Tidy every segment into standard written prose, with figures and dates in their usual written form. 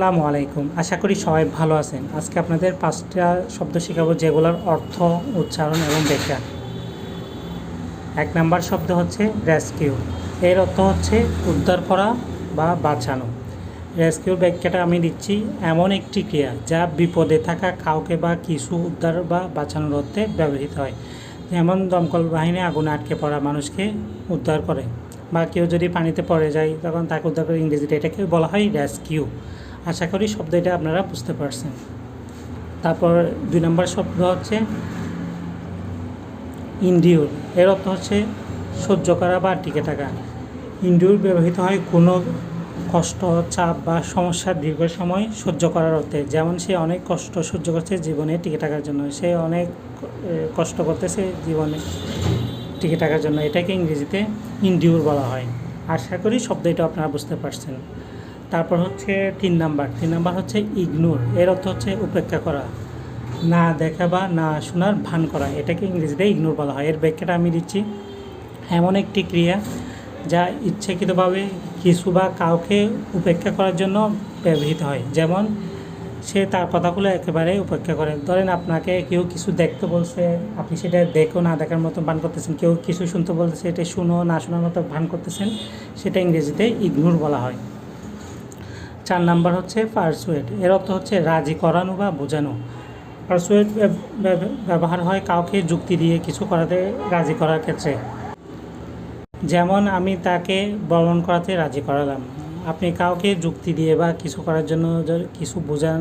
আসসালামু আলাইকুম। আশা করি সবাই ভালো আছেন। আজকে আপনাদের ৫টা শব্দ শেখাবো যেগুলোর অর্থ, উচ্চারণ এবং ব্যাখ্যা। ১ নাম্বার শব্দ হচ্ছে রেস্কিউ। এর অর্থ হচ্ছে উদ্ধার করা বা বাঁচানো। রেস্কিউর ব্যাখ্যাটা আমি দিচ্ছি, এমন একটি ক্রিয়া যা বিপদে থাকা কাউকে বা কিছু উদ্ধার বা বাঁচানোর অর্থে ব্যবহৃত হয়। যেমন দমকল বাহিনী আগুনে আটকে পড়া মানুষকে উদ্ধার করে, বা কেউ যদি পানিতে পড়ে যায় তখন তাকে উদ্ধার করে। ইংরেজিতে এটাকে বলা হয় রেস্কিউ। আশা করি শব্দটা আপনারা বুঝতে পারছেন। তারপর ২ নম্বর শব্দ হচ্ছে ইনডিউর। এর অর্থ হচ্ছে সহ্য করা বা টিকে থাকা। ইনডিউর ব্যবহৃত হয় কোনো কষ্ট, চাপ বা সমস্যার দীর্ঘ সময় সহ্য করার অর্থে। যেমন সে অনেক কষ্ট সহ্য করছে জীবনে টিকে থাকার জন্য, সে অনেক কষ্ট করতেছে জীবনে টিকে থাকার জন্য, এটাকে ইংরেজিতে ইনডিউর বলা হয়। আশা করি শব্দটা আপনারা বুঝতে পারছেন। তারপর হচ্ছে ৩ নাম্বার হচ্ছে ইগনোর। এর অর্থ হচ্ছে উপেক্ষা করা, না দেখা বা না শোনার ভান করা, এটাকে ইংরেজিতে ইগনোর বলা হয়। এর ব্যাখ্যাটা আমি দিচ্ছি, এমন একটি ক্রিয়া যা ইচ্ছাকৃতভাবে কিছু বা কাউকে উপেক্ষা করার জন্য ব্যবহৃত হয়। যেমন সে তার কথাগুলো একেবারে উপেক্ষা করে। ধরেন আপনাকে কেউ কিছু দেখতে বলছে, আপনি সেটা দেখো না দেখার মতো ভান করতেছেন। কেউ কিছু শুনতে বলছে, এটা শুনো না শোনার মতো ভান করতেছেন, সেটা ইংরেজিতে ইগনোর বলা হয়। ৪ নাম্বার হচ্ছে পারসুয়েড। এর অর্থ হচ্ছে রাজি করানো বা বোঝানো। পারসুয়েড ব্যবহার হয় কাউকে যুক্তি দিয়ে কিছু করাতে রাজি করার ক্ষেত্রে। যেমন আমি তাকে ভ্রমণ করাতে রাজি করালাম। আপনি কাউকে যুক্তি দিয়ে বা কিছু করার জন্য কিছু বোঝান,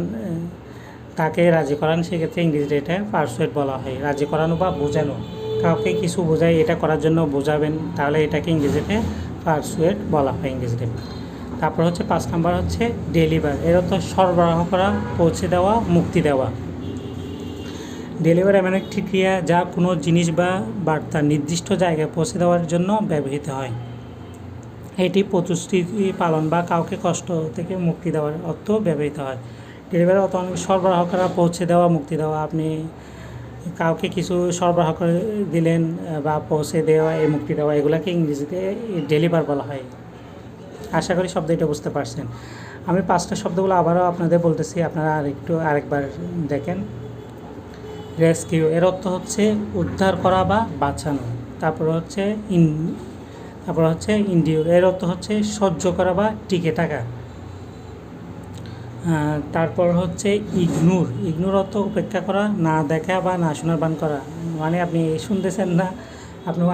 তাকে রাজি করান, সেক্ষেত্রে ইংরেজিতে এটা পারসুয়েড বলা হয়। রাজি করানো বা বোঝানো, কাউকে কিছু বোঝাই, এটা করার জন্য বোঝাবেন, তাহলে এটাকে ইংরেজিতে পারসুয়েড বলা হয় ইংরেজিতে। তারপর হচ্ছে ৫ নাম্বার হচ্ছে ডেলিভার। এর অর্থ সরবরাহ করা, পৌঁছে দেওয়া, মুক্তি দেওয়া। ডেলিভার এমন একটি ক্রিয়া যা কোনো জিনিস বা বার্তা নির্দিষ্ট জায়গায় পৌঁছে দেওয়ার জন্য ব্যবহৃত হয়। এটি প্রতিশ্রুতি পালন বা কাউকে কষ্ট থেকে মুক্তি দেওয়ার অর্থ ব্যবহৃত হয়। ডেলিভারি অর্থ অনেক সরবরাহ করা, পৌঁছে দেওয়া, মুক্তি দেওয়া। আপনি কাউকে কিছু সরবরাহ করে দিলেন বা পৌঁছে দেওয়া, এই মুক্তি দেওয়া, এগুলোকে ইংরেজিতে ডেলিভার বলা হয়। আশা করি শব্দটা বুঝতে পারছেন। আমি 5টা শব্দগুলো আবারও আপনাদের বলতেছি, আপনারা আরেকবার দেখেন। রেস্কিউ এর অর্থ হচ্ছে উদ্ধার করা বা বাঁচানো। তারপর হচ্ছে ইনডিউর এর অর্থ হচ্ছে সহ্য করা বা টিকে থাকা। তারপর হচ্ছে ইগনোর অর্থ উপেক্ষা করা, না দেখা বা না শোনার ভান করা। মানে আপনি শুনতেছেন না,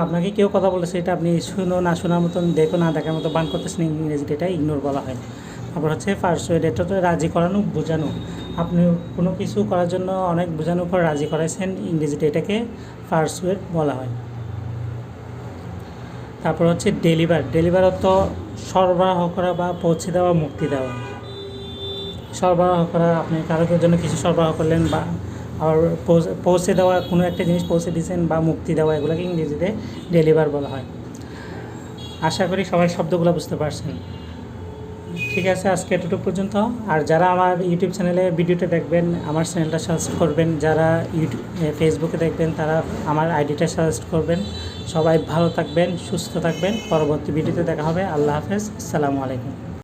আপনাকে কেউ কথা বলেছে, এটা আপনি শুনো না শোনার মতন, দেখো না দেখার মতো ভান করতেছেন, ইংরেজিতে এটা ইগনোর বলা হয়। তারপর হচ্ছে পারসুয়েড, এটা তো রাজি করানো, বোঝানো। আপনি কোনো কিছু করার জন্য অনেক বোঝানোর পর রাজি করাইছেন, ইংরেজিতে এটাকে পারসুয়েড বলা হয়। তারপর হচ্ছে ডেলিভার অর্থ সরবরাহ করা বা পৌঁছে দেওয়া, মুক্তি দেওয়া। সরবরাহ করা, আপনি কারোর জন্য কিছু সরবরাহ করলেন, বা আবার পৌঁছে দেওয়া, কোনো একটা জিনিস পৌঁছে দিয়েছেন, বা মুক্তি দেওয়া, এগুলোকে ইংরেজিতে ডেলিভার বলা হয়। আশা করি সবাই শব্দগুলো বুঝতে পারছেন। ঠিক আছে, আজকে এতটুকু পর্যন্ত। আর যারা আমার ইউটিউব চ্যানেলে ভিডিওটা দেখবেন, আমার চ্যানেলটা সাজেস্ট করবেন। যারা ফেসবুকে দেখবেন, তারা আমার আইডিটা সাজেস্ট করবেন। সবাই ভালো থাকবেন, সুস্থ থাকবেন। পরবর্তী ভিডিওতে দেখা হবে। আল্লাহ হাফেজ, আসসালামু আলাইকুম।